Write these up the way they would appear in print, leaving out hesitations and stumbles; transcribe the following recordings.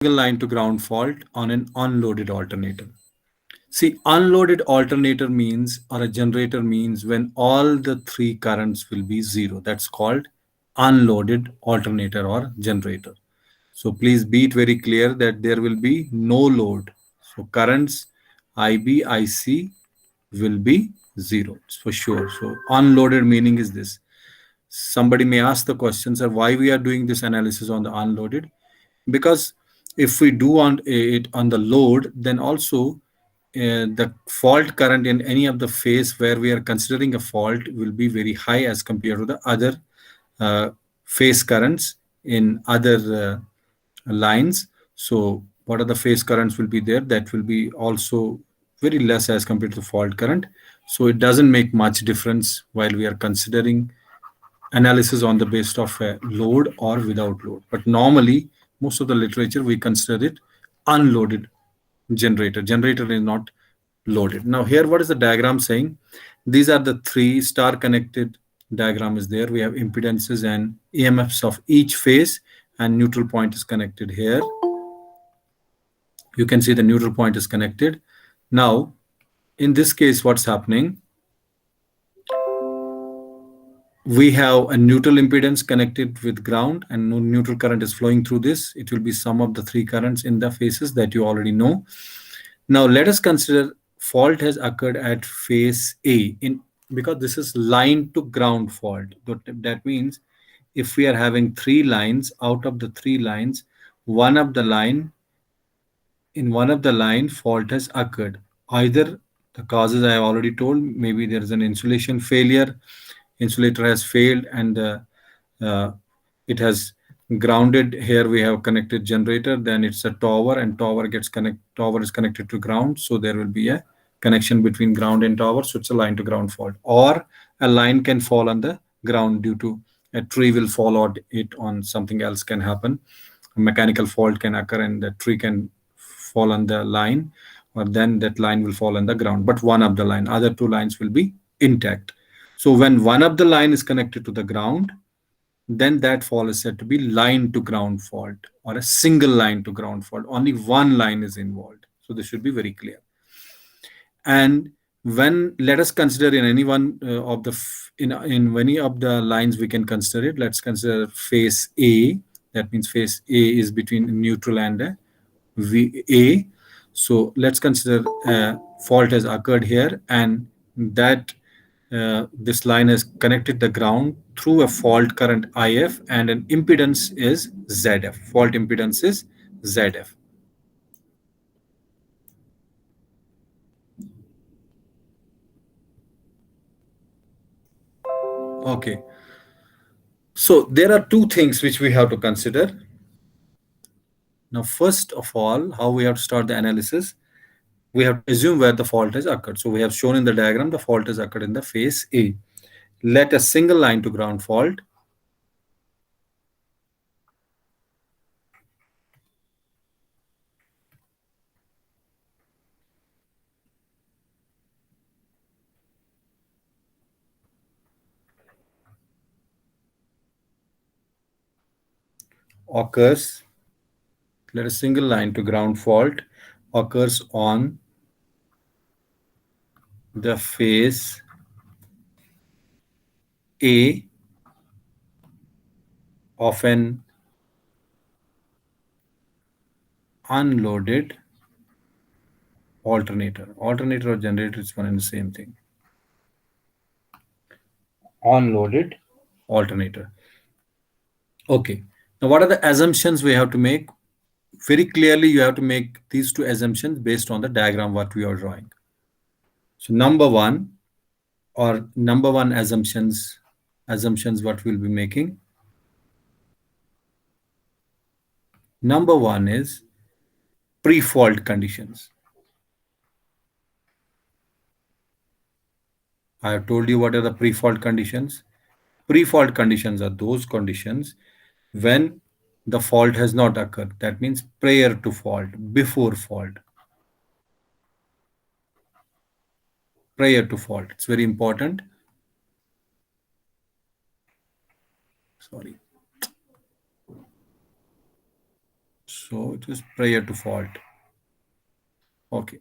single line to ground fault on an unloaded alternator. See, unloaded alternator means, or a generator means, when all the three currents will be zero. That's called unloaded alternator or generator. So please be it very clear that there will be no load. So currents IB, IC will be zero for sure. So unloaded meaning is this. Somebody may ask the question, sir, why we are doing this analysis on the unloaded? Because if we do on it on the load, then also the fault current in any of the phase where we are considering a fault will be very high as compared to the other uh, phase currents in other lines. So what are the phase currents will be there? That will be also very less as compared to fault current. So it doesn't make much difference while we are considering analysis on the basis of a load or without load. But normally, most of the literature, we consider it unloaded generator. Generator is not loaded. Now here, what is the diagram saying? These are the three star connected diagram is there. We have impedances and EMFs of each phase, and neutral point is connected here. You can see the neutral point is connected. Now, in this case, what's happening? We have a neutral impedance connected with ground, and no neutral current is flowing through this. It will be sum of the three currents in the phases that you already know. Now let us consider fault has occurred at phase A in because this is line to ground fault. That means if we are having three lines, out of the three lines, one of the line in one of the line fault has occurred. Either the causes I have already told, maybe there is an insulation failure, insulator has failed, and uh, it has grounded. Here we have connected generator, then it's a tower, and tower is connected to ground, so there will be a connection between ground and tower, so it's a line to ground fault. Or a line can fall on the ground due to a tree will fall on it, on something else can happen. A mechanical fault can occur and the tree can fall on the line, or then that line will fall on the ground, but one of the line, other two lines will be intact. So when one of the line is connected to the ground, then that fault is said to be line to ground fault, or a single line to ground fault. Only one line is involved. So this should be very clear. And when, let us consider in any one of the in many of the lines we can consider it. Let's consider phase A. That means phase A is between neutral and VA. So let's consider a fault has occurred here, and that this line is connected the ground through a fault current IF, and an impedance is ZF. Fault impedance is ZF. Okay. So there are two things which we have to consider. Now, first of all, how we have to start the analysis? We have to assume where the fault has occurred. So we have shown in the diagram the fault has occurred in the phase A. Let a single line to ground fault occurs. Let a single line to ground fault occurs on the phase A of an unloaded alternator. Alternator or generator is one and the same thing. Unloaded alternator. Okay. Now, what are the assumptions we have to make? Very clearly, you have to make these two assumptions based on the diagram what we are drawing. So number one assumptions what we'll be making. Number one is pre-fault conditions. I have told you what are the pre-fault conditions. Pre-fault conditions are those conditions when the fault has not occurred. That means prior to fault, before fault. Prior to fault. It's very important. Sorry. So it is prior to fault. Okay.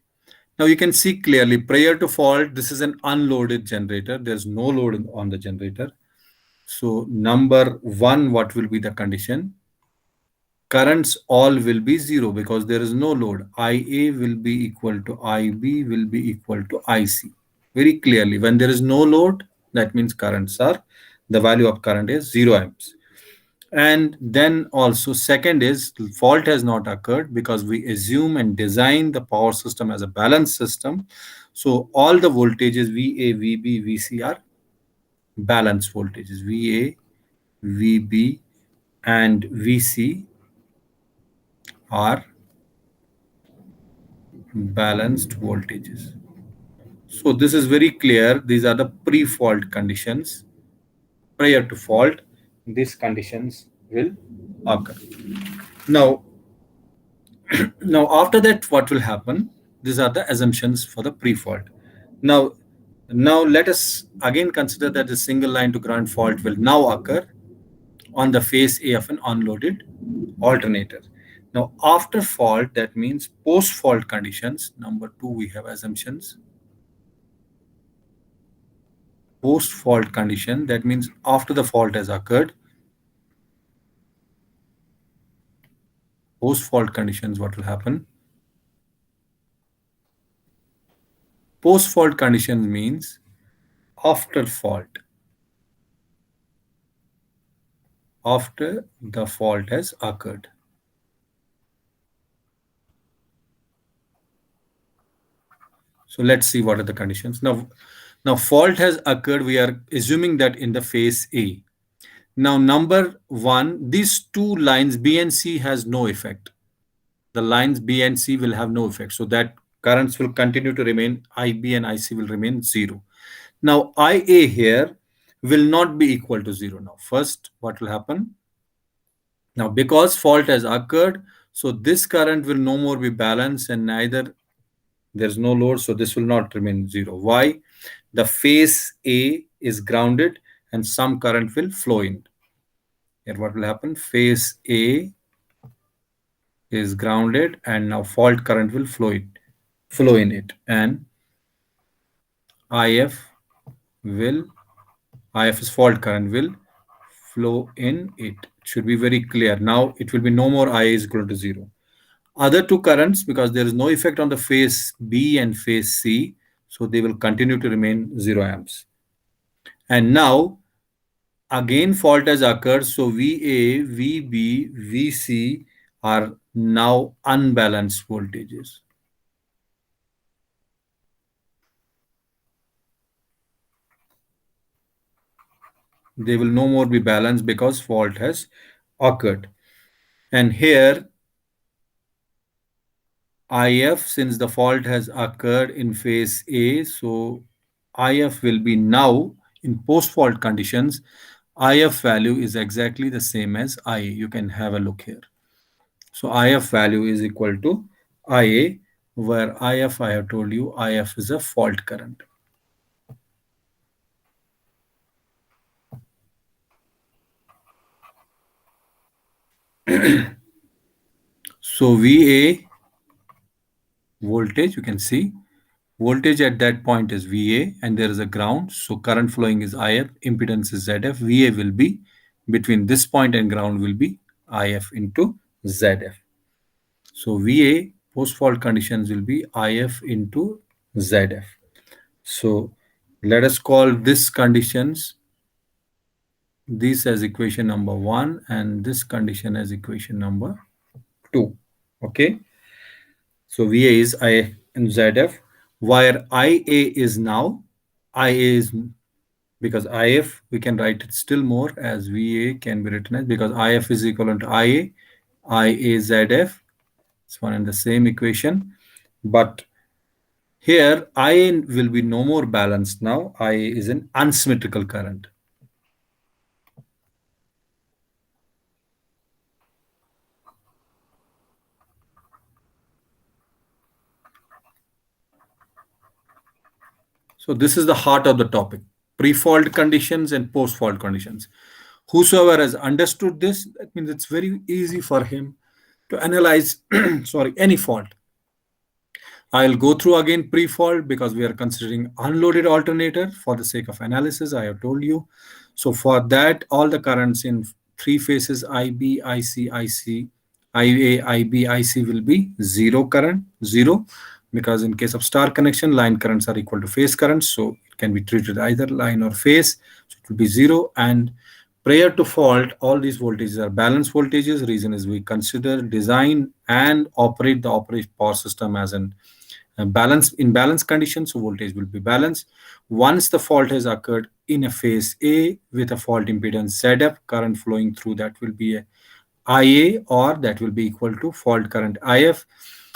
Now you can see clearly prior to fault, this is an unloaded generator. There's no load on the generator. So number one, what will be the condition? Currents all will be zero because there is no load. IA will be equal to IB will be equal to IC. Very clearly, when there is no load, that means currents are, the value of current is 0 amps. And then also second is fault has not occurred because we assume and design the power system as a balanced system. So all the voltages VA, VB, VC are balanced voltages. VA, VB, and VC are balanced voltages. So this is very clear. These are the pre-fault conditions. Prior to fault, these conditions will occur. Now, now after that, what will happen? These are the assumptions for the pre-fault. Now, now let us again consider that the single line to ground fault will now occur on the phase A of an unloaded alternator. Now, after fault, that means post-fault conditions. Number two, we have assumptions. Post-fault condition, that means after the fault has occurred. Post-fault conditions, what will happen? Post-fault conditions means after fault. After the fault has occurred. So let's see what are the conditions. Now fault has occurred. We are assuming that in the phase A. Now number one, these two lines B and C has no effect. The lines B and C will have no effect. So that currents will continue to remain, IB and IC will remain 0. Now IA here will not be equal to 0 now. First, what will happen? Now because fault has occurred, so this current will no more be balanced and neither there's no load, so this will not remain 0. Why? The phase A is grounded and some current will flow in. Here what will happen? Phase A is grounded and now fault current will flow in it, and IF is fault current will flow in it. Should be very clear. Now it will be no more I is equal to 0. Other two currents, because there is no effect on the phase B and phase C, so they will continue to remain 0 amps. And now again fault has occurred, so VA, VB, VC are now unbalanced voltages. They will no more be balanced because fault has occurred. And here IF, since the fault has occurred in phase A, so IF will be now in post-fault conditions. IF value is exactly the same as IA. You can have a look here. So IF value is equal to IA, where IF, I have told you, IF is a fault current. So VA voltage, you can see voltage at that point is VA and there is a ground. So current flowing is IF, impedance is ZF. VA will be between this point and ground will be IF into ZF. So VA post-fault conditions will be IF into ZF. So let us call this conditions, this as equation number 1 and this condition as equation number 2. Okay. So VA is IF in ZF, where IA is now, IA is because IF, we can write it still more as VA can be written as, because IF is equivalent to IA, IA ZF. It's one and the same equation. But here, IA will be no more balanced now. IA is an unsymmetrical current. So this is the heart of the topic, pre-fault conditions and post-fault conditions. Whosoever has understood this, that means it's very easy for him to analyze sorry, any fault. I'll go through again pre-fault because we are considering unloaded alternator for the sake of analysis. I have told you. So for that, all the currents in three phases IB, IC, IC, IA, IB, IC will be zero current, zero, because in case of star connection, line currents are equal to phase currents. So it can be treated either line or phase. So it will be zero. And prior to fault, all these voltages are balanced voltages. Reason is we consider, design, and operate the operation power system as an balance in balance conditions, so voltage will be balanced. Once the fault has occurred in a phase A with a fault impedance ZF, current flowing through that will be a IA, or that will be equal to fault current IF.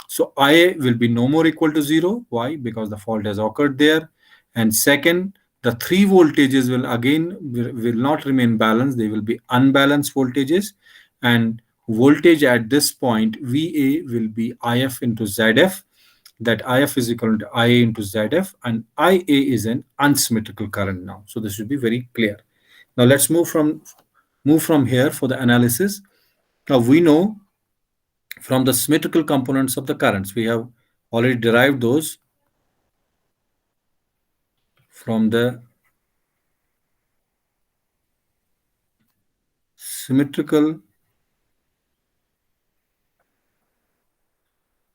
So IA will be no more equal to zero. Why? Because the fault has occurred there. And second, the three voltages will again will not remain balanced. They will be unbalanced voltages. And voltage at this point, VA will be IF into ZF. That IF is equal to IA into ZF, and IA is an unsymmetrical current now. So this should be very clear. Now let's move from here for the analysis. Now we know from the symmetrical components of the currents, we have already derived those from the symmetrical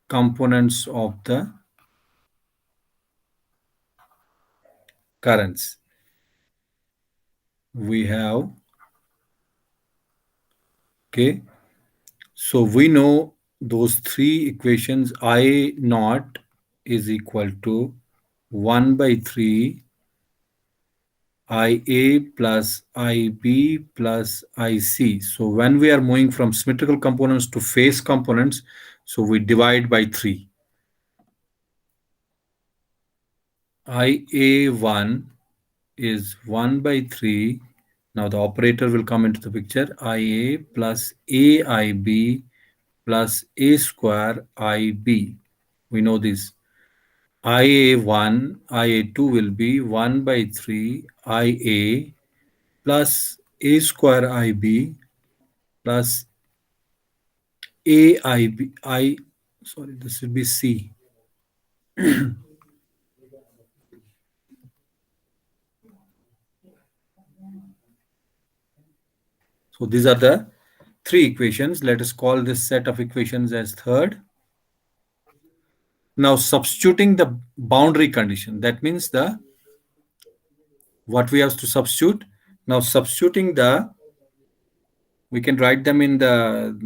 components of the currents. We have, okay, so we know those three equations. I naught is equal to 1 by 3 IA plus IB plus IC. So when we are moving from symmetrical components to phase components, so we divide by 3. IA1 is 1 by 3. Now the operator will come into the picture. IA plus AIB plus A square IB. We know this. IA1, IA2 will be 1 by 3 IA plus A square IB plus AIB. Sorry, this will be C. So these are the three equations. Let us call this set of equations as third. Now substituting the boundary condition, that means what we have to substitute. Now substituting we can write them in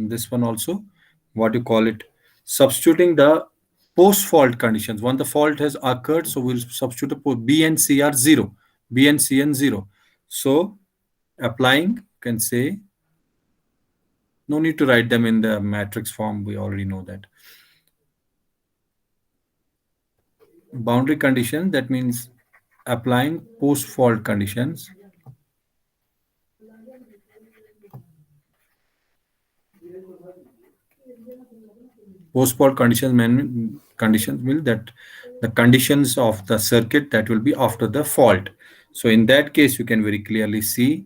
this one also, what you call it, substituting the post-fault conditions. When the fault has occurred, so we'll substitute B and C are 0, B and C and 0. So applying, you can say, no need to write them in the matrix form, we already know that. Boundary condition, that means applying post-fault conditions. Post-fault conditions mean that the conditions of the circuit that will be after the fault. So in that case, you can very clearly see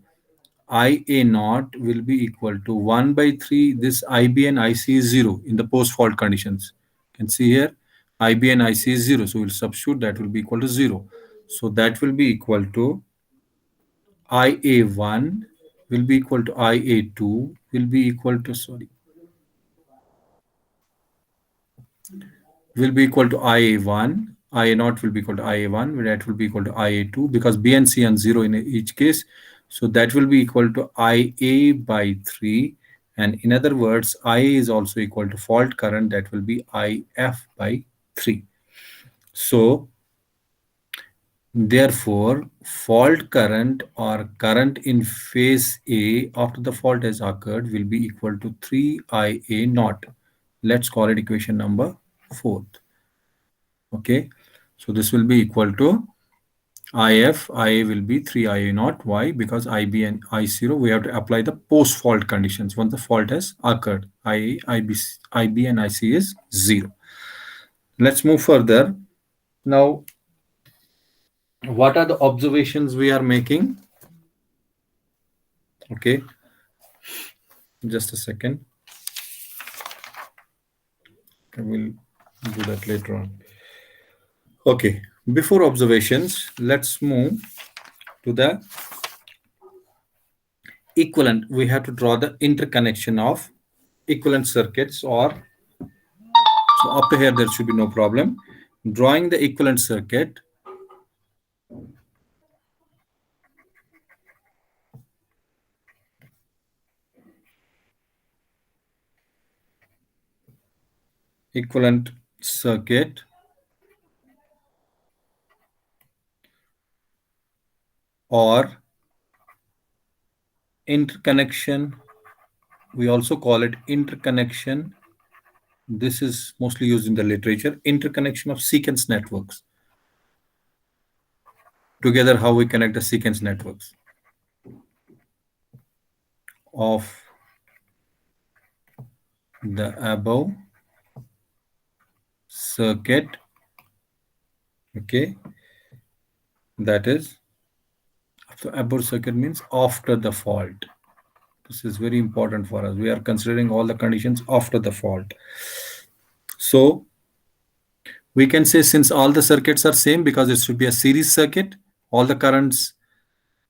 IA naught will be equal to 1 by 3. This IB and IC is 0 in the post-fault conditions. You can see here IB and IC is 0. So we'll substitute, that will be equal to 0. So that will be equal to IA1 will be equal to IA2 will be equal to, will be equal to IA1. IA naught will be equal to IA1, that will be equal to IA2, because B and C are 0 in each case. So that will be equal to IA by 3. And in other words, IA is also equal to fault current, that will be IF by 3. So therefore, fault current or current in phase A after the fault has occurred will be equal to 3 IA naught. Let's call it equation number 4. Okay, so this will be equal to IF, IA will be 3 IA naught. Why? Because IB and I0, we have to apply the post-fault conditions once the fault has occurred. IB and IC is 0. Let's move further. Now, what are the observations we are making? Okay, just a second. I will do that later on. Okay, before observations, let's move to the equivalent. We have to draw the interconnection of equivalent circuits, or so up to here there should be no problem. Drawing the equivalent circuit, equivalent circuit or interconnection, we also call it interconnection. This is mostly used in the literature. Interconnection of sequence networks. Together, how we connect the sequence networks of the above circuit. Okay, that is, so above circuit means after the fault. This is very important for us. We are considering all the conditions after the fault. So we can say, since all the circuits are same, because it should be a series circuit, all the currents,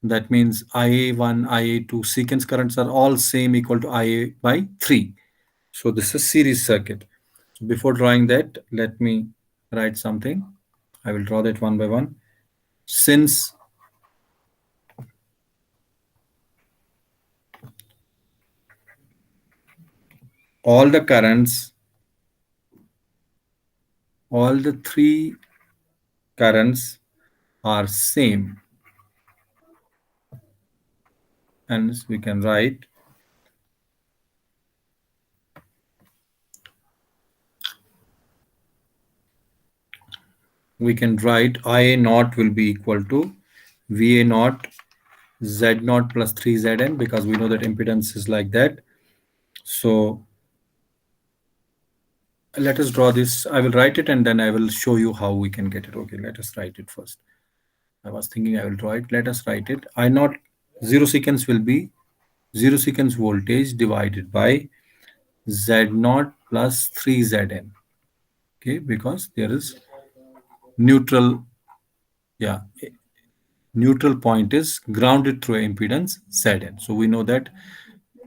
that means IA1, IA2 sequence currents are all same, equal to IA by 3. So this is series circuit. So before drawing that, let me write something. I will draw that one by one. Since all the currents, all the three currents are same, and we can write IA naught will be equal to VA naught Z naught plus 3Zn, because we know that impedance is like that. So let us draw this. I will write it and then I will show you how we can get it. Okay, let us write it first. I was thinking I will draw it. Let us write it. I naught zero sequence will be zero sequence voltage divided by Z naught plus 3Zn. Okay, because there is neutral, yeah, neutral point is grounded through impedance Zn. So we know that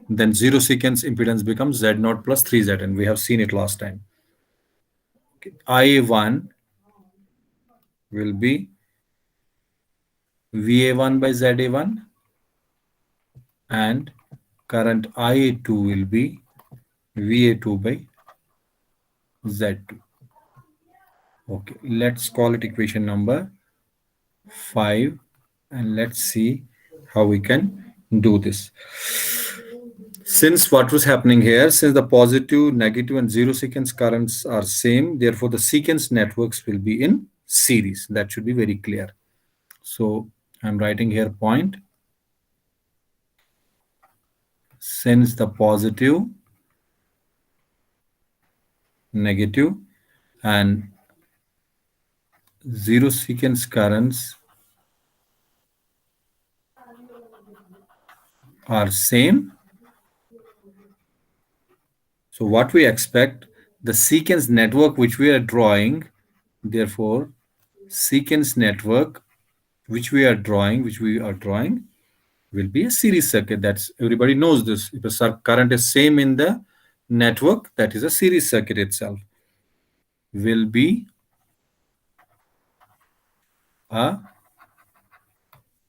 then zero sequence impedance becomes Z naught plus 3Zn. We have seen it last time. Okay. IA1 will be VA1 by ZA1, and current IA2 will be VA2 by Z2. Okay, let's call it equation number 5, and let's see how we can do this. Since what was happening here, since the positive, negative, and zero sequence currents are same, therefore the sequence networks will be in series. That should be very clear. So I'm writing here point. Since the positive, negative, and zero sequence currents are same, so what we expect, the sequence network which we are drawing, therefore sequence network which we are drawing will be a series circuit. That's, everybody knows this. If the current is same in the network, that is a series circuit itself. Will be a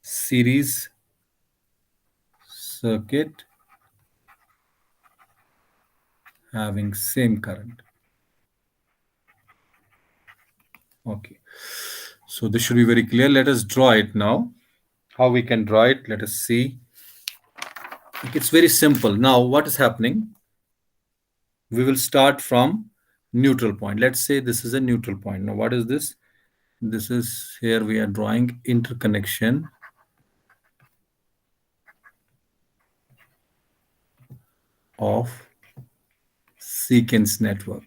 series circuit having same current. Okay, so this should be very clear. Let us draw it now. How we can draw it, let us see. It's very simple. Now what is happening, we will start from neutral point. Let's say this is a neutral point. Now what is this? This is, here we are drawing interconnection of sequence network.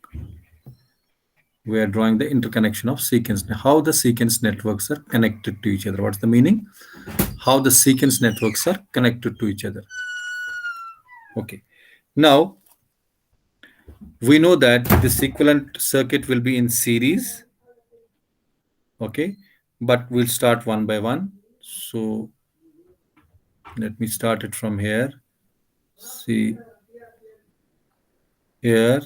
We are drawing the interconnection of sequence, how the sequence networks are connected to each other. What's the meaning? How the sequence networks are connected to each other. Okay, now We know that this equivalent circuit will be in series, okay, but we'll start one by one. So let me start it from here. See here,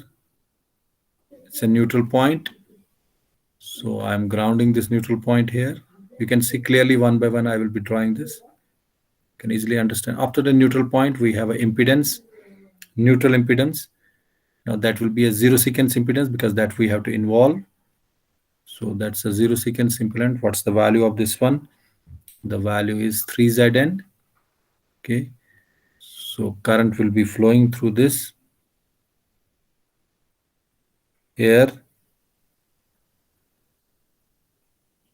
it's a neutral point. So I'm grounding this neutral point here. You can see clearly one by one I will be drawing this. You can easily understand. After the neutral point, we have an impedance, neutral impedance. Now that will be a zero sequence impedance because that we have to involve. So that's a zero sequence impedance. What's the value of this one? The value is 3Zn. Okay. So current will be flowing through this here.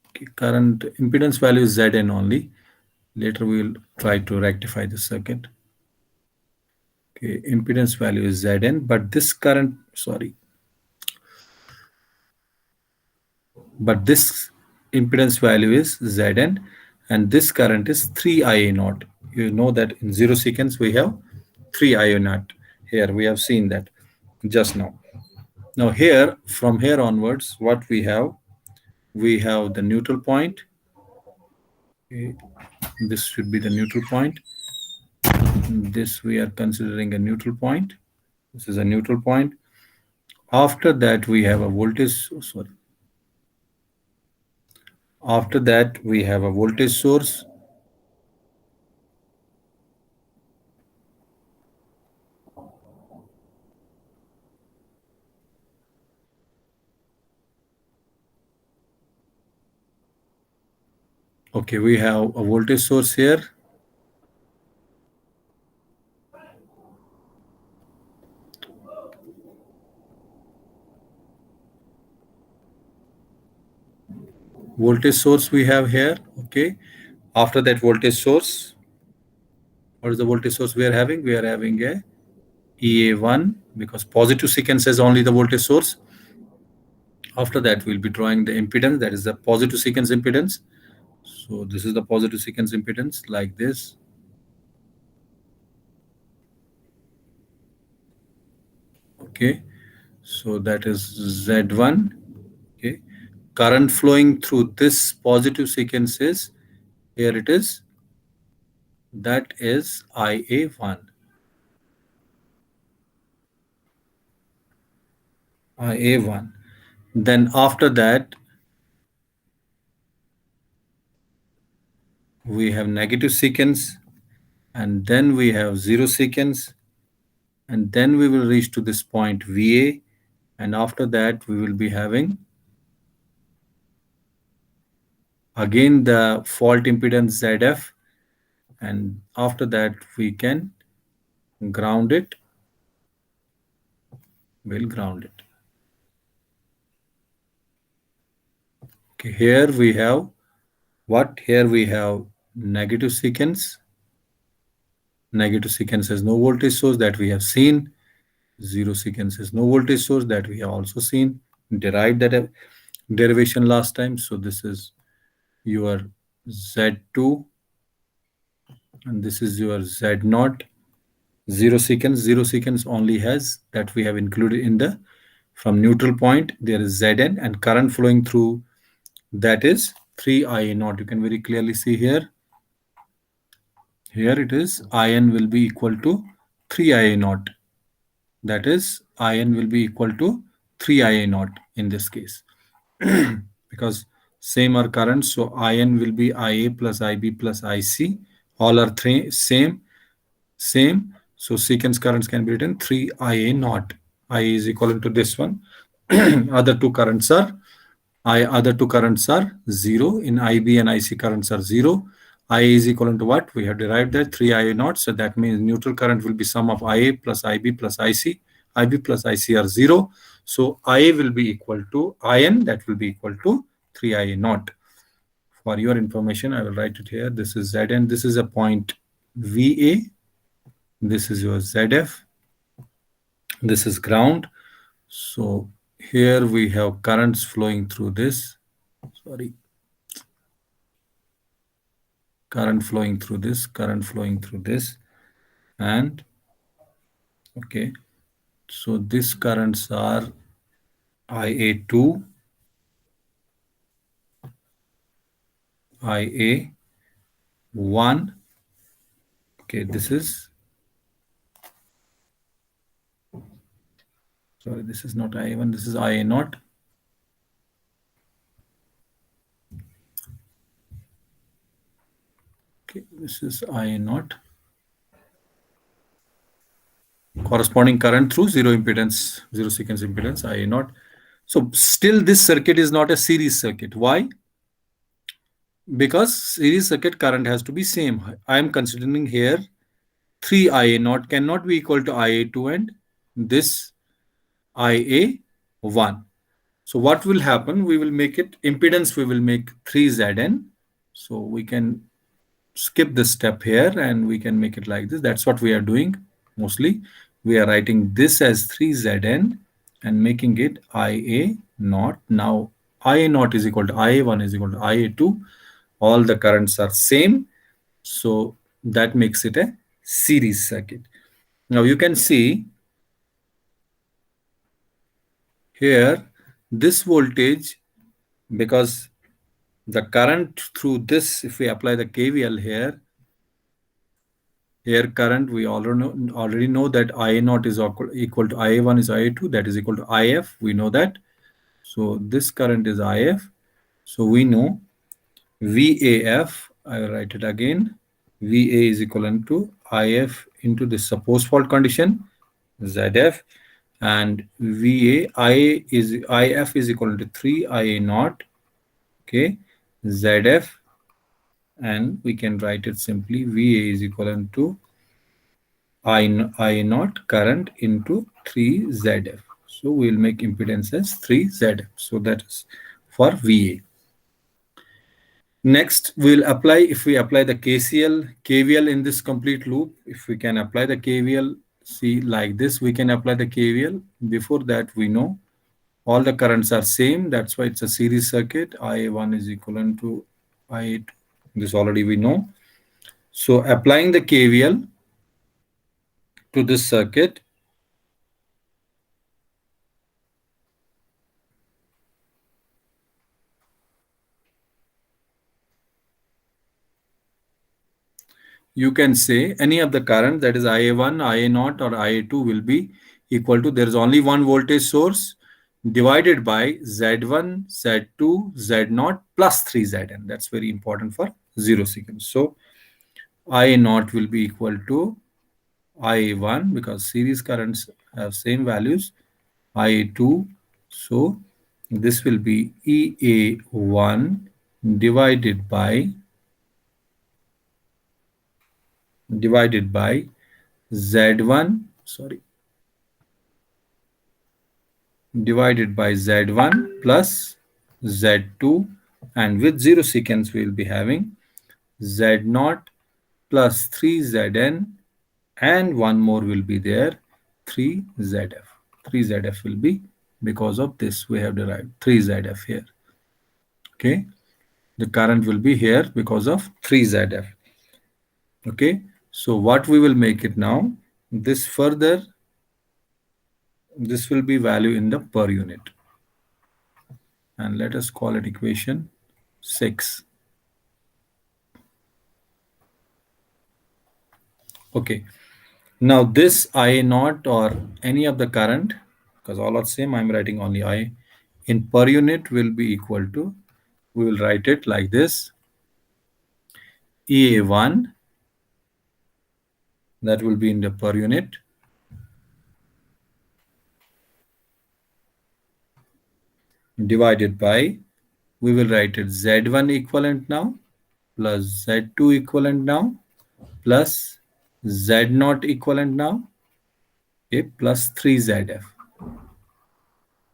Okay. Current impedance value is Zn only. Later we will try to rectify the circuit. Okay, impedance value is Zn, but this current, but this impedance value is Zn, and this current is 3Ia naught. You know that in zero sequence we have 3Ia naught. Here we have seen that just now. Now here, from here onwards, what we have the neutral point. Okay. This should be the neutral point. This we are considering a neutral point. This is a neutral point. After that, we have a voltage. After that, we have a voltage source. Okay, we have a voltage source here. Voltage source we have here. Okay. After that voltage source, what is the voltage source we are having? We are having a EA1 because positive sequence is only the voltage source. After that, we'll be drawing the impedance, that is the positive sequence impedance. So this is the positive sequence impedance like this. Okay. So that is Z1. Okay. Current flowing through this positive sequence is, here it is, that is IA1. IA1. Then after that, we have negative sequence, and then we have zero sequence, and then we will reach to this point VA, and after that we will be having again the fault impedance ZF, and after that we can ground it. We'll ground it. Okay, here we have what? Here we have negative sequence. Negative sequence has no voltage source, that we have seen. Zero sequence has no voltage source, that we have also seen. Derived that derivation last time. So this is your Z2 and this is your Z0. Zero sequence only has that we have included in the, from neutral point there is Zn, and current flowing through that is 3Ia0. You can very clearly see here. Here it is In will be equal to 3Ia0. That is In will be equal to 3Ia0 in this case. Because same are currents, so In will be Ia plus Ib plus Ic. All are same. So sequence currents can be written 3Ia0. I is equivalent to this one. Other two currents are zero. In IB and IC currents are zero. IA is equivalent to what? We have derived that 3Ia0. So that means neutral current will be sum of IA plus IB plus IC. IB plus IC are zero. So IA will be equal to IN, that will be equal to 3Ia0. For your information, I will write it here. This is Zn. This is a point VA. This is your ZF. This is ground. So here we have currents flowing through this. Current flowing through this, and okay. So these currents are IA2, IA1. Okay, this is, sorry, this is not IA1, this is IA0. Okay, this is IA0. Corresponding current through zero impedance, zero sequence impedance, IA0. So still this circuit is not a series circuit. Why? Because series circuit current has to be same. I am considering here 3 IA0 cannot be equal to IA2 and this IA1. So what will happen? We will make it impedance, we will make 3Zn. So we can skip this step here and we can make it like this. That's what we are doing mostly. We are writing this as 3Zn and making it IA0. Now IA0 is equal to IA1 is equal to IA2. All the currents are same. So that makes it a series circuit. Now you can see here this voltage, because the current through this, if we apply the KVL here, current we already know that IA0 is equal to IA1 is IA2, that is equal to IF. We know that. So this current is IF. So we know VAF, I will write it again. VA is equivalent to IF into the suppose fault condition, ZF, and IF is equal to 3 IA0, okay, ZF, and we can write it simply VA is equivalent to I0 current into 3ZF. So we'll make impedance as 3ZF. So that is for VA. Next, we'll apply, if we apply the KVL in this complete loop, if we can apply the KVL, see like this, we can apply the KVL. Before that, we know all the currents are same. That's why it's a series circuit. IA1 is equivalent to IA2. This already we know. So applying the KVL to this circuit, you can say any of the current, that is IA1, IA0 or IA2 will be equal to, there is only one voltage source divided by Z1, Z2, Z0 plus 3Zn. That's very important for zero sequence. So IA0 will be equal to IA1 because series currents have same values, IA2. So this will be EA1 divided by Z1, sorry, divided by Z1 plus Z2, and with zero sequence we will be having Z0 plus 3Zn, and one more will be there, 3ZF. 3ZF will be, because of this we have derived 3ZF here. Okay, the current will be here because of 3ZF. Okay, so what we will make it now, this further, this will be value in the per unit, and let us call it equation 6. Okay, now this I0 or any of the current, because all are same, I'm writing only I, in per unit will be equal to, we will write it like this, EA1, that will be in the per unit, divided by, we will write it Z1 equivalent now, plus Z2 equivalent now, plus Z0 equivalent now, okay, plus 3ZF,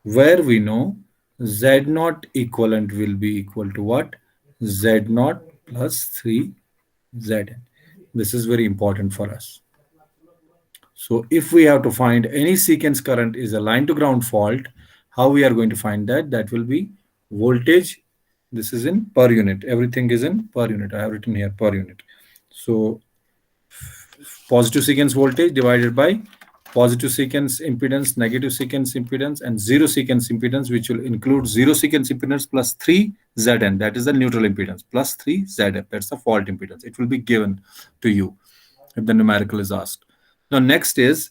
where we know Z0 equivalent will be equal to what? Z0 plus 3Zn. This is very important for us. So if we have to find any sequence current is a line to ground fault, how we are going to find that? That will be voltage. This is in per unit. Everything is in per unit. I have written here per unit. So positive sequence voltage divided by positive sequence impedance, negative sequence impedance, and zero sequence impedance, which will include zero sequence impedance plus 3 Zn. That is the neutral impedance plus 3 Zf. That's the fault impedance. It will be given to you if the numerical is asked. Now, next is,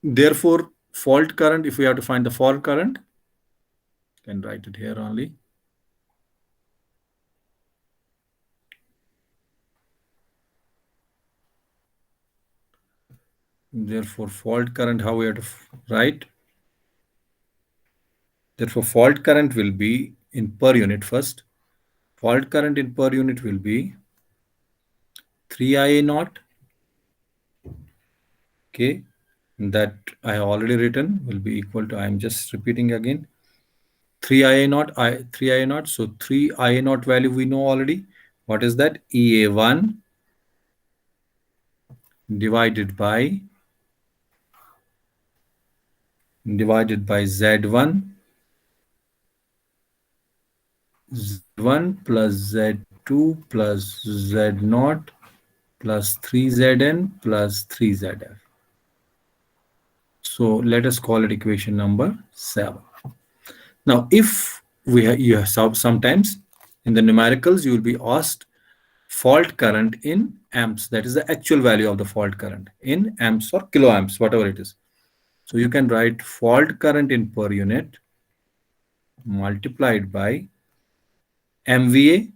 therefore, fault current. If we have to find the fault current, I can write it here only. Therefore, fault current, how we have to write? Therefore, fault current will be in per unit first. Fault current in per unit will be 3IA naught. Okay, that I have already written will be equal to, I am just repeating again, 3IA naught, 3IA naught. So 3IA naught value we know already. What is that? EA1 divided by Z1 plus Z2 plus Z0 plus 3Zn plus 3Zf. So let us call it equation number 7. Now, if you have sometimes in the numericals, you will be asked fault current in amps. That is the actual value of the fault current in amps or kiloamps, whatever it is. So you can write fault current in per unit multiplied by MVA,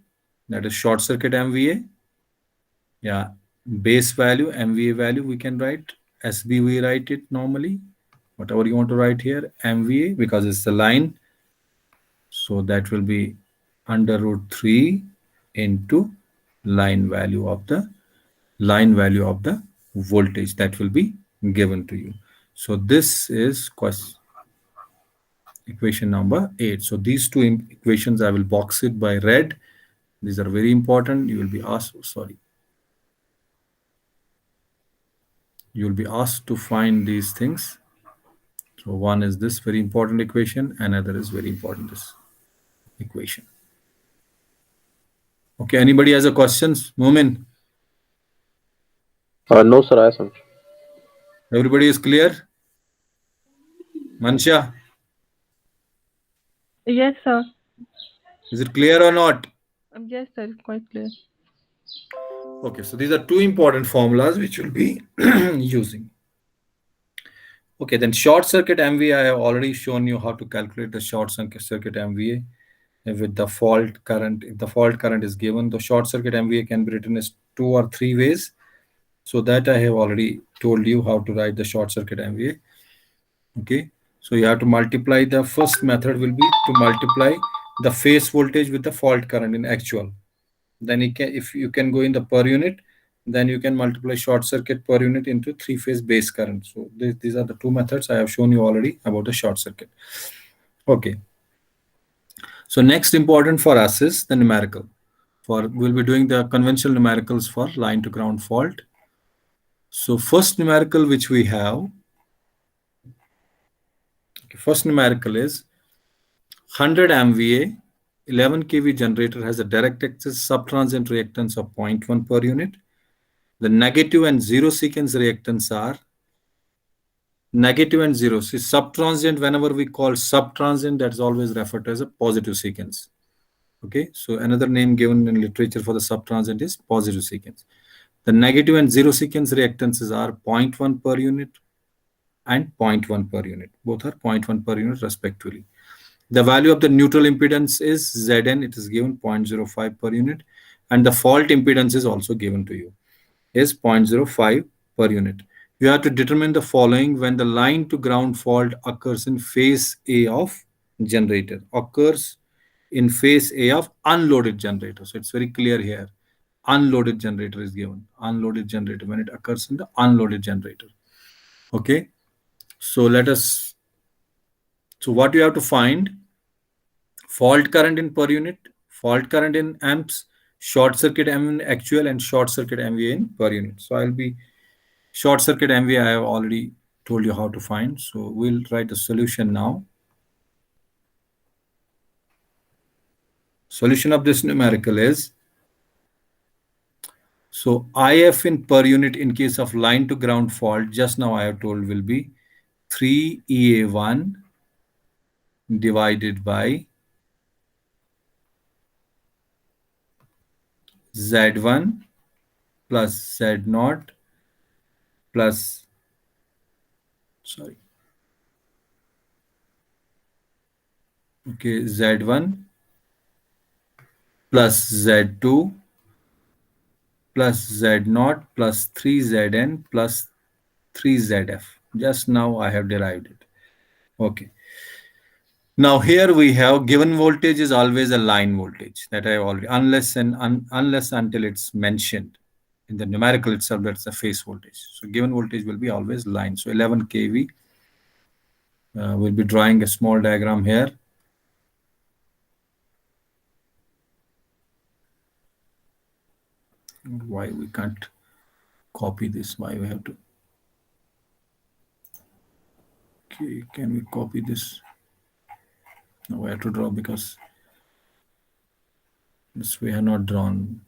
that is short circuit MVA. Yeah, base value, MVA value, we can write SB, we write it normally. Whatever you want to write here, MVA, because it's the line. So that will be under root 3 into line value of the voltage that will be given to you. So this is equation number 8. So these two equations, I will box it by red. These are very important. You will be asked, you will be asked to find these things. So one is this very important equation, another is very important this equation. Okay, anybody has a questions? Moomin? No, sir, I am. Everybody is clear? Mansha, Yes, sir. is it clear or not? Yes, sir. Quite clear. Okay, so these are two important formulas which we'll be using. Okay, then short circuit MVA, I have already shown you how to calculate the short circuit MVA with the fault current. If the fault current is given, the short circuit MVA can be written as 2 or 3 ways. So that I have already told you how to write the short circuit MVA. Okay, so you have to multiply, the first method will be to multiply the phase voltage with the fault current in actual. Then if you can go in the per unit, then you can multiply short circuit per unit into 3-phase base current. So these are the two methods I have shown you already about the short circuit. Okay, so next important for us is the numerical. We'll be doing the conventional numericals for line to ground fault. So first numerical which we have, first numerical is 100 MVA 11 kV generator has a direct access subtransient reactance of 0.1 per unit. The negative and zero sequence reactance are negative and zero. See, subtransient, whenever we call subtransient, that's always referred to as a positive sequence. Okay, so another name given in literature for the subtransient is positive sequence. The negative and zero sequence reactances are 0.1 per unit and 0.1 per unit. Both are 0.1 per unit respectively. The value of the neutral impedance is Zn. It is given 0.05 per unit. And the fault impedance is also given to you, is 0.05 per unit. You have to determine the following when the line to ground fault occurs in phase A of generator, occurs in phase A of unloaded generator. So it's very clear here. Unloaded generator is given. Unloaded generator, when it occurs in the unloaded generator. Okay. So so what you have to find: fault current in per unit, fault current in amps, short circuit M in actual, and short circuit MVA in per unit. So I'll be short circuit MVA, I have already told you how to find. So we'll write the solution now. Solution of this numerical is, So IF in per unit in case of line to ground fault, just now I have told will be 3 EA1 divided by Z1 plus Z0 plus, sorry, okay, Z1 plus Z2 plus Z0 plus 3ZN plus 3ZF. Just now I have derived it. Okay. Now here we have given voltage is always a line voltage that I have already, unless until it's mentioned in the numerical itself, that's a phase voltage. So given voltage will be always line. So 11 kV. We'll be drawing a small diagram here. Why we can't copy this? Why we have to? Okay, can we copy this? No, we have to draw because this we have not drawn.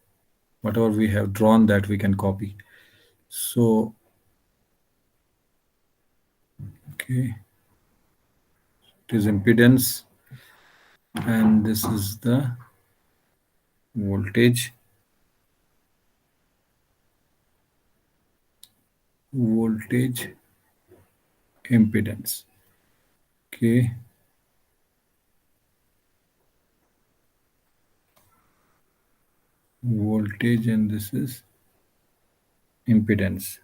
Whatever we have drawn that we can copy. So, okay, it is impedance and this is the voltage. Voltage impedance. Okay. Voltage and this is impedance.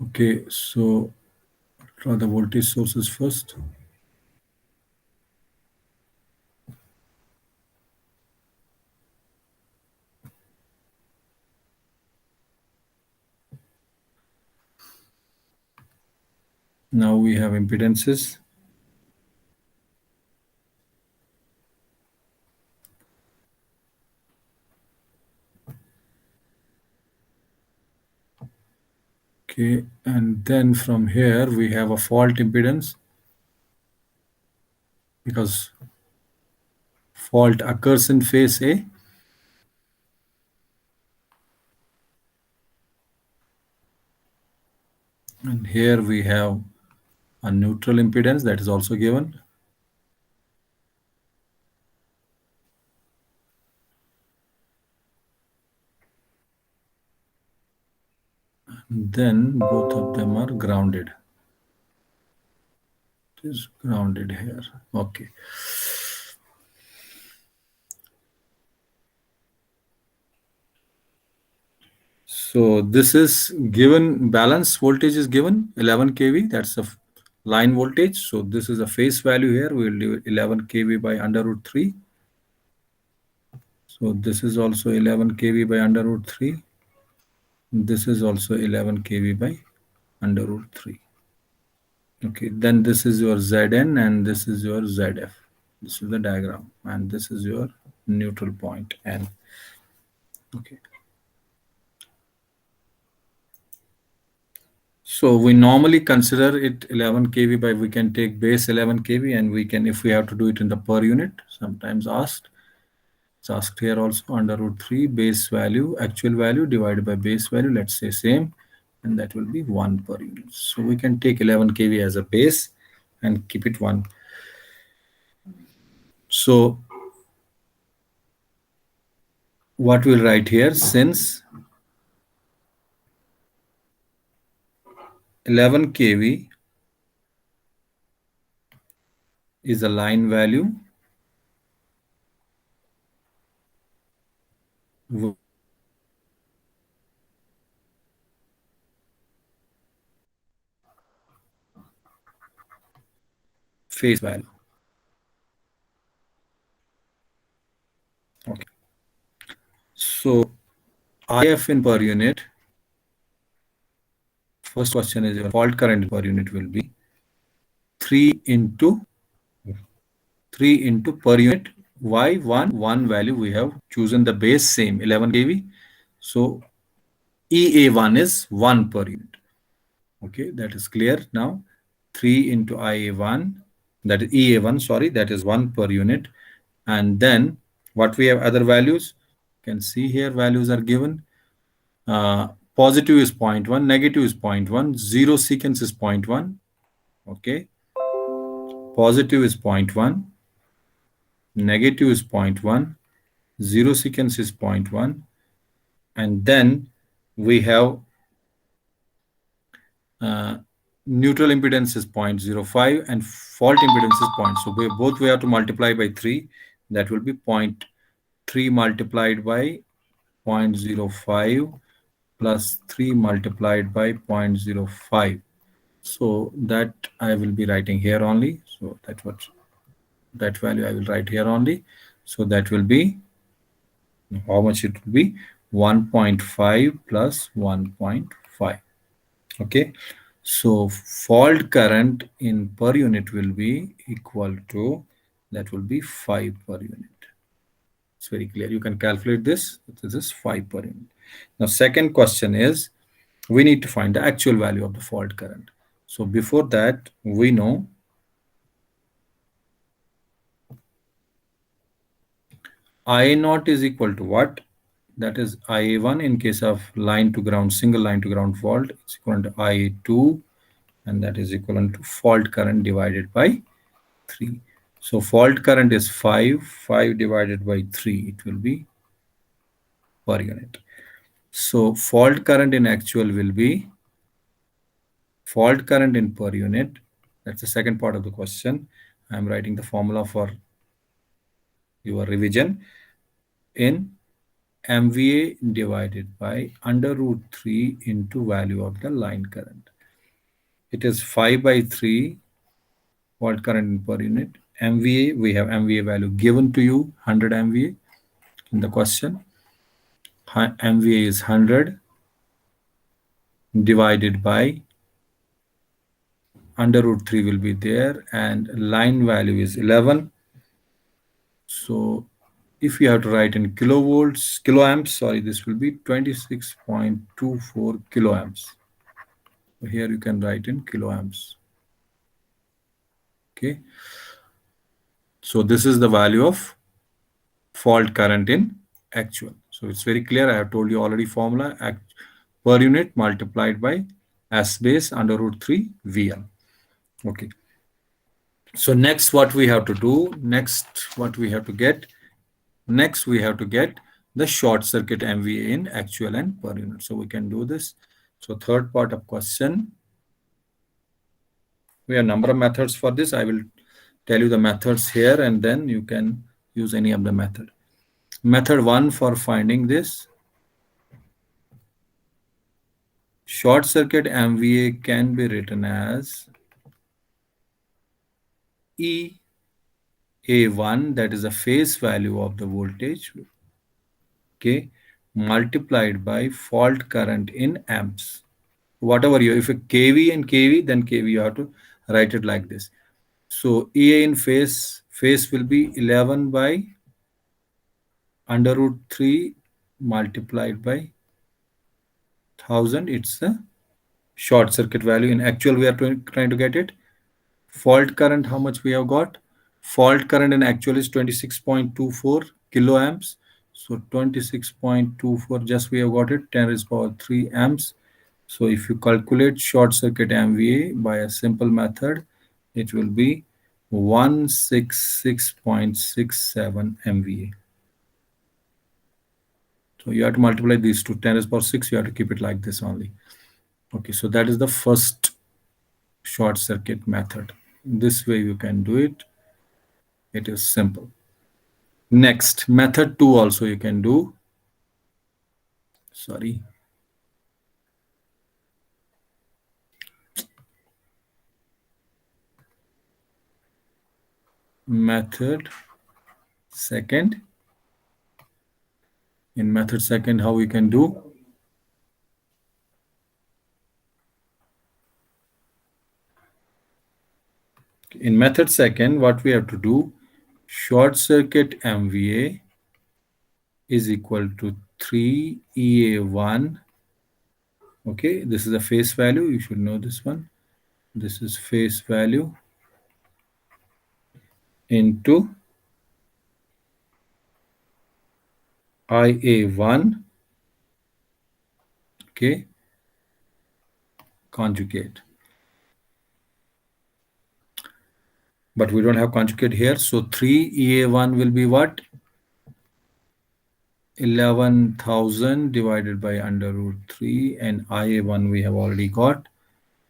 Okay, so draw the voltage sources first. Now we have impedances. Okay, and then from here we have a fault impedance because fault occurs in phase A. And here we have a neutral impedance that is also given. Then both of them are grounded. It is grounded here. Okay. So this is given, balance voltage is given 11 kV. That's a line voltage. So this is a phase value here. We will do 11 kV by under root 3. So this is also 11 kV by under root 3. This is also 11 kV by under root 3. Okay, then this is your Zn and this is your Zf. This is the diagram and this is your neutral point N. Okay. So we normally consider it 11 kV by, we can take base 11 kV and we can, if we have to do it in the per unit, sometimes asked. It's asked here also under root 3 base value, actual value divided by base value, let's say same, and that will be 1 per unit. So we can take 11 kV as a base and keep it 1. So what we'll write here, since 11 kV is a line value, phase value. Okay. So IF in per unit, first question is your fault current per unit will be 3 into 3 into per unit. Why? One value we have chosen the base same 11 kV. So EA1 is 1 per unit. Okay, that is clear now. 3 into IA1, that is EA1, sorry, that is 1 per unit. And then what we have other values, you can see here values are given. Positive is 0.1, negative is 0.1, zero sequence is 0.1. Okay, positive is 0.1, negative is 0.1, zero sequence is 0.1, and then we have neutral impedance is 0.05 and fault impedance is 0. So both we have to multiply by 3. That will be 0.3 multiplied by 0.05 plus 3 multiplied by 0.05. So that I will be writing here only. So that value I will write here only. So that will be how much it will be 1.5 plus 1.5. Okay, so fault current in per unit will be equal to, that will be 5 per unit. It's very clear. You can calculate this. This is 5 per unit. Now second question is, we need to find the actual value of the fault current. So before that, we know IA naught is equal to what? That is IA1 in case of line to ground, single line to ground fault. It's equal to IA2, and that is equivalent to fault current divided by 3. So fault current is 5 divided by 3, it will be per unit. So fault current in actual will be fault current in per unit. That's the second part of the question. I'm writing the formula for your revision in MVA divided by under root 3 into value of the line current. It is 5 by 3 fault current in per unit. MVA, we have MVA value given to you, 100 MVA in the question. MVA is 100 divided by under root 3 will be there, and line value is 11. So if you have to write in kiloamps, sorry, this will be 26.24 kiloamps. So here you can write in kiloamps. Okay. So this is the value of fault current in actual. So it's very clear. I have told you already formula per unit multiplied by S base under root 3 VL. Okay. So next what we have to do, next we have to get the short circuit MVA in actual and per unit. So we can do this. So third part of question, we have number of methods for this. I will tell you the methods here and then you can use any of the method. Method 1 for finding this short circuit MVA can be written as EA1, that is the phase value of the voltage, okay, multiplied by fault current in amps. Whatever you, if a kV and kV, then kV you have to write it like this. So EA in phase will be 11 by under root 3 multiplied by 1000. It's the short circuit value. In actual, we are trying to get it. Fault current, how much we have got? Fault current in actual is 26.24 kiloamps. So 26.24, just we have got it, 10 raised to power 3 amps. So if you calculate short circuit MVA by a simple method, it will be 166.67 MVA. So you have to multiply these two, 10 raised to power 6, you have to keep it like this only. Okay, so that is the first short circuit method. This way you can do it. It is simple. Next, method 2 also you can do. Sorry. Method second. In method second, how we can do? In method second, what we have to do, short circuit MVA is equal to 3 EA1. Okay, this is a phase value. You should know this one. This is phase value into IA1. Okay, conjugate. But we don't have conjugate here. So 3 EA1 will be what? 11,000 divided by under root 3, and IA1 we have already got.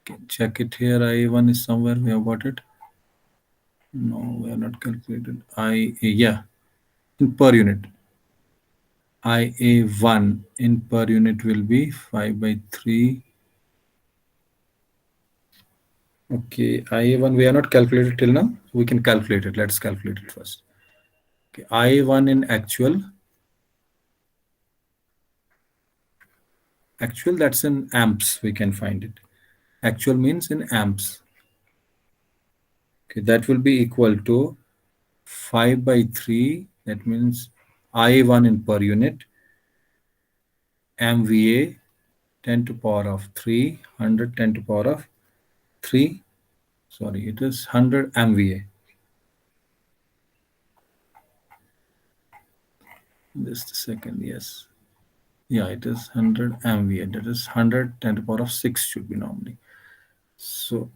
Okay, check it here. IA1 is somewhere. We have got it. No, we have not calculated. Yeah, in per unit. IA1 in per unit will be 5 by 3. Okay, IA1 we are not calculated till now. We can calculate it. Let's calculate it first. Okay, IA1 in actual, that's in amps. We can find it. Actual means in amps. Okay, that will be equal to 5 by 3. That means IA1 in per unit. MVA 10 to power of 3, 100 10 to power of 3. Sorry, it is 100 MVA. Just a second, yes. Yeah, it is 100 MVA. That is 100 10 to power of 6 should be normally. So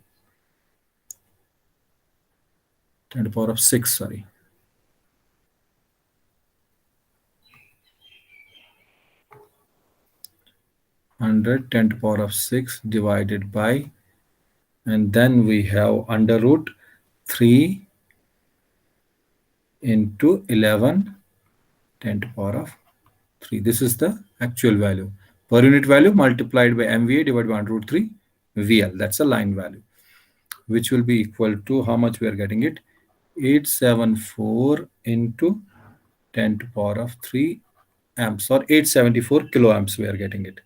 10 to power of 6, sorry. Hundred 10 to power of 6 divided by, and then we have under root 3 into 11 10 to power of 3. This is the actual value. Per unit value multiplied by MVA divided by under root 3 VL. That's a line value, which will be equal to how much we are getting it? 874 into 10 to power of 3 amps, or 874 kiloamps we are getting it.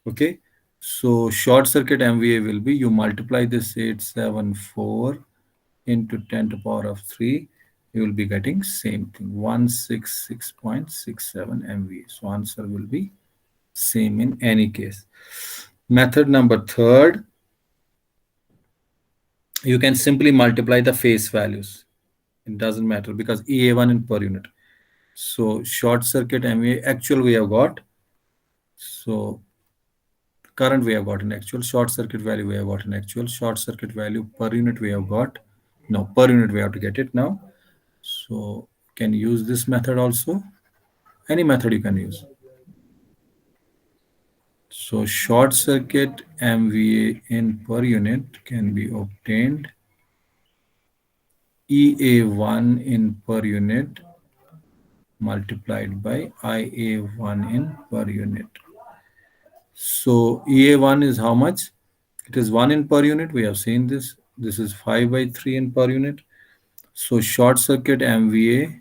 Okay, so short circuit MVA will be, you multiply this 874 into 10 to power of 3, you will be getting same thing, 166.67 MVA. So answer will be same in any case. Method number 3, you can simply multiply the phase values. It doesn't matter because EA1 in per unit. So short circuit MVA actual we have got. So current we have got an actual, short circuit value we have got an actual, short circuit value per unit we have got. No, per unit we have to get it now. So can use this method also. Any method you can use. So short circuit MVA in per unit can be obtained EA1 in per unit multiplied by IA1 in per unit. So EA1 is how much? It is 1 in per unit. We have seen this. This is 5 by 3 in per unit. So short circuit MVA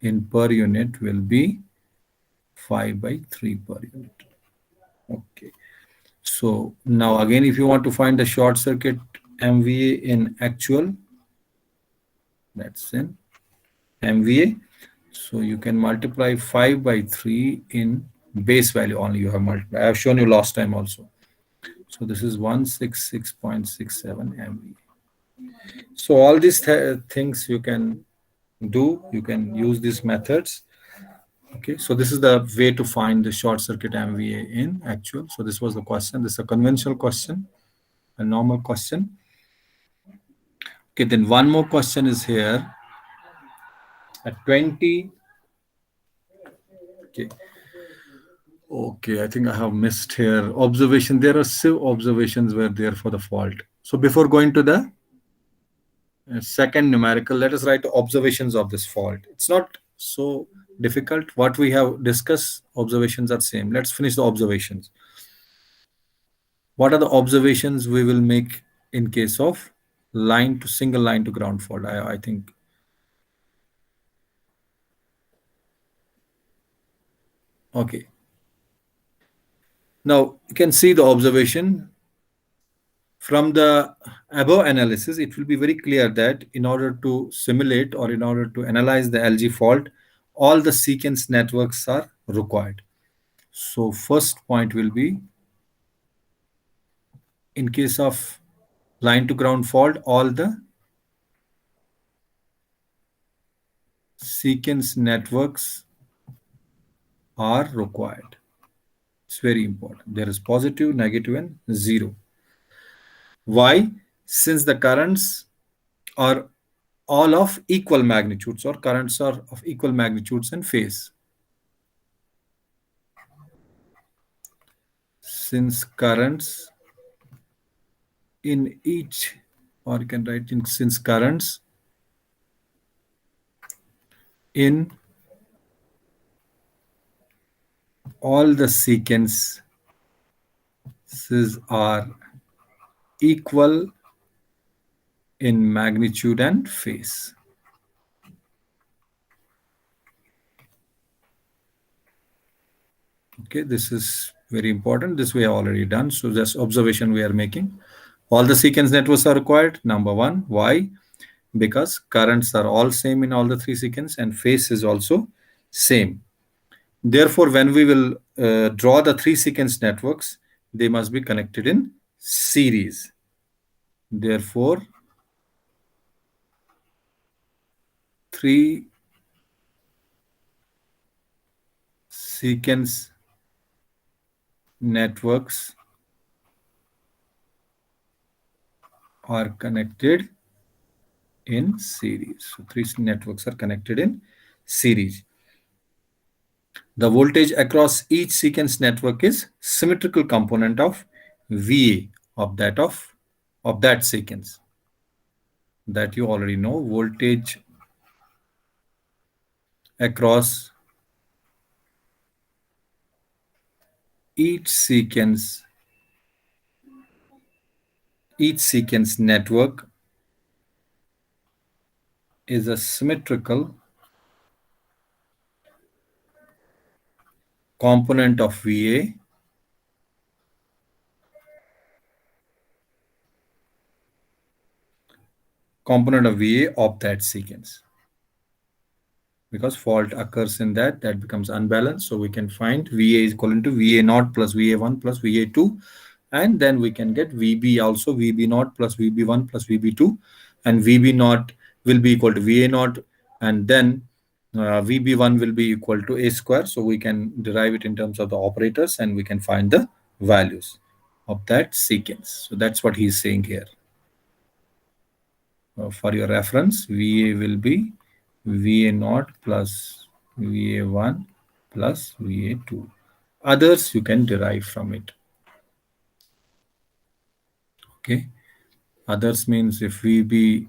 in per unit will be 5 by 3 per unit. Okay. So now again, if you want to find the short circuit MVA in actual, that's in MVA. So you can multiply 5 by 3 in base value only. You have multiplied. I have shown you last time also. So this is 166.67 MVA. So all these things you can do. You can use these methods. Okay, so this is the way to find the short circuit MVA in actual. So this was the question. This is a conventional question, a normal question. Okay, then one more question is here at 20. Okay. Okay, I think I have missed here. Observation. There are few observations were there for the fault. So before going to the second numerical, let us write observations of this fault. It's not so difficult. What we have discussed, observations are same. Let's finish the observations. What are the observations we will make in case of line to single line to ground fault? I think. Okay. Now you can see the observation From the above analysis, it will be very clear that in order to simulate or in order to analyze the LG fault, all the sequence networks are required. So first point will be, in case of line to ground fault, all the sequence networks are required. It's very important. There is positive, negative, and zero. Why? Since the currents are all of equal magnitudes, or currents are of equal magnitudes and phase. Since currents in each, or you can write in, since currents in all the sequences are equal in magnitude and phase. Okay, this is very important. This we have already done. So just observation we are making. All the sequence networks are required. Number one. Why? Because currents are all same in all the three sequence and phase is also same. Therefore, when we will draw the three sequence networks, they must be connected in series. Therefore, three sequence networks are connected in series. So three networks are connected in series. The voltage across each sequence network is symmetrical component of VA of that sequence. That you already know. Voltage across each sequence network is a symmetrical component of VA of that sequence. Because fault occurs in that becomes unbalanced. So we can find VA is equal to VA naught plus VA1 plus VA2. And then we can get VB also, VB naught plus VB1 plus VB2. And VB naught will be equal to VA naught. And then VB1 will be equal to A square. So we can derive it in terms of the operators and we can find the values of that sequence. So that's what he's saying here. For your reference, VA will be VA naught plus VA1 plus VA2. Others you can derive from it. Okay. Others means if VB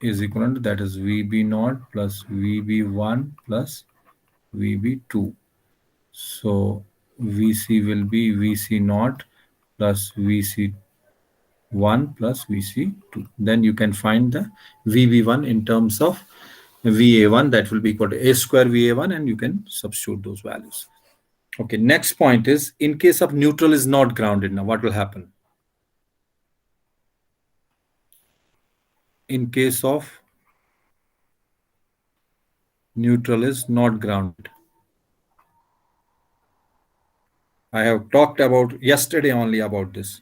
is equivalent, that is VB naught plus VB1 plus VB2. So VC will be VC naught plus VC1 plus VC2. Then you can find the VB1 in terms of VA1, that will be equal to A square VA1, and you can substitute those values. Okay, next point is, in case of neutral is not grounded, now what will happen? In case of neutral is not grounded, I have talked about yesterday only about this.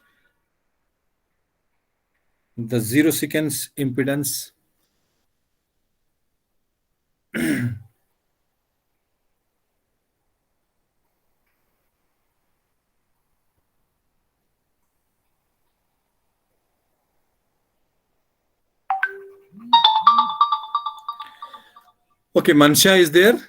The zero sequence impedance okay, Mansha is there.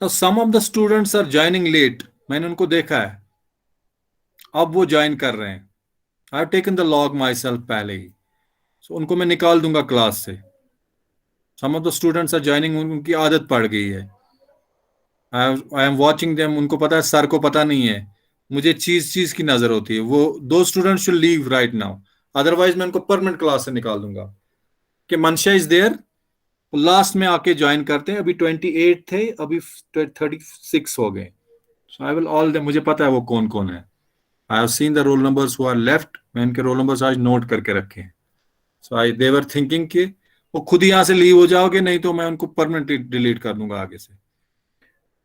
Now some of the students are joining late. मैंने उनको देखा है, अब वो join कर रहे हैं. I have taken the log myself पहले ही, सो उनको मैं निकाल दूंगा क्लास से. Some of the students are joining, उनकी आदत पड़ गई है. I am watching them. उनको पता है, सर को पता नहीं है, मुझे चीज की नजर होती है. वो दो students should leave right now, otherwise मैं उनको परमानेंट क्लास से निकाल दूंगा. कि मनशा इज देयर, लास्ट में आके ज्वाइन करते हैं. अभी 28 थे, अभी 36 हो गए. So I will all them, मुझे पता है वो कौन कौन है. I have seen the roll numbers who are left. मैं इनके roll numbers आज नोट करके रखे हैं. So they were thinking कि वो खुद ही यहाँ से लीव हो जाओगे, नहीं तो मैं उनको परमानेंटली डिलीट कर दूंगा आगे से.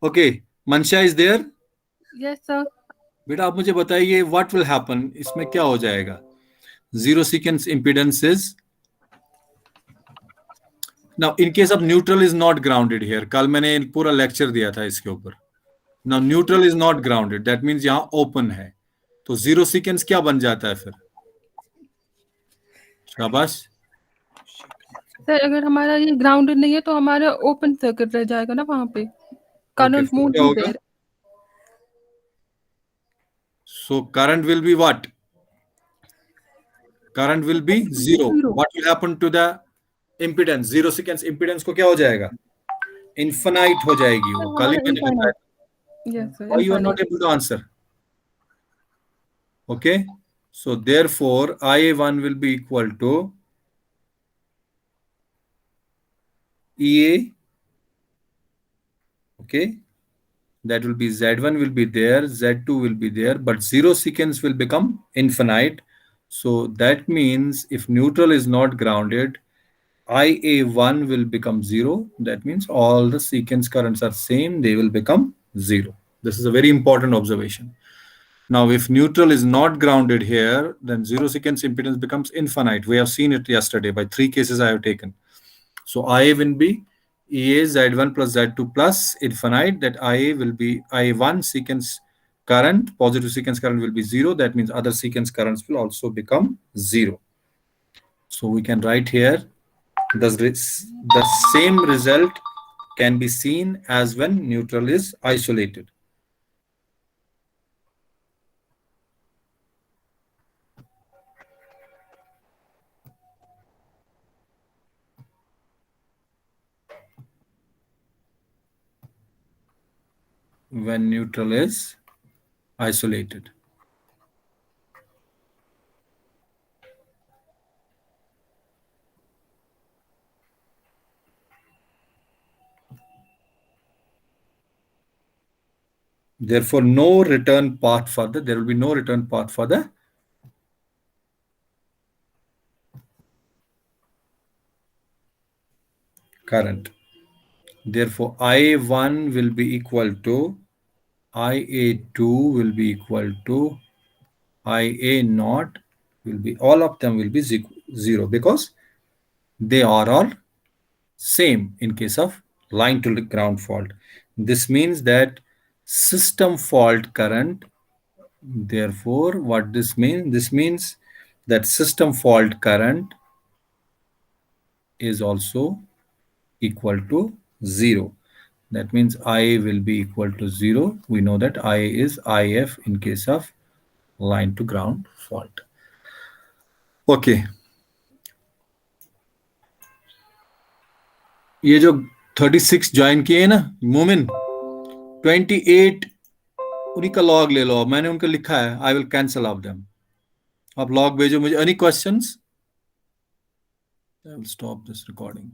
ओके, मनशा इज देयर. Yes, sir. बेटा आप मुझे बताइए व्हाट विल हैपन, इसमें क्या हो जाएगा. Zero sequence impedance is, now in case of neutral is not grounded here, कल मैंने पूरा लेक्चर दिया था इसके ऊपर. Now neutral is not grounded, that means यहां ओपन है, तो जीरो सीक्वेंस क्या बन जाता है फिर. शाबाश. सर अगर हमारा ये ग्राउंडेड नहीं है तो हमारा ओपन सर्किट रह जाएगा ना वहां पे. करंट फिर वोंट क्या बी होगा. There. So current will be what, current will be zero. What will happen to the impedance, zero sequence impedance को क्या हो जाएगा, इन्फिनाइट हो जाएगी वो. कल ही मैंने बताया. Yes, sir. Why you are not Infinite. able to answer? Okay, so therefore IA1 will be equal to EA. Okay, that will be Z1 will be there, Z2 will be there, but zero sequence will become infinite. So that means if neutral is not grounded, IA1 will become zero. That means all the sequence currents are same, they will become zero. This is a very important observation. Now, if neutral is not grounded here, then zero sequence impedance becomes infinite. We have seen it yesterday by 3 cases I have taken. So IA will be EA Z1 plus Z2 plus infinite. That IA will be IA1 sequence current, positive sequence current will be zero. That means other sequence currents will also become zero. So we can write here, the same result can be seen as when neutral is isolated. When neutral is isolated. Therefore, no return path further. There will be no return path for the current. Therefore, IA1 will be equal to IA2 will be equal to IA naught will be, all of them will be zero because they are all same in case of line to ground fault. This means that system fault current, therefore what this means, this means that system fault current is also equal to zero. That means I will be equal to zero. We know that I is IF in case of line to ground fault. Okay. ये जो 36 join किए हैं ना मोमिन, 28 उन्हीं का log ले लो. मैंने उनका लिखा है, I will cancel of them. आप लॉग भेजो मुझे. Any questions? I will stop this recording.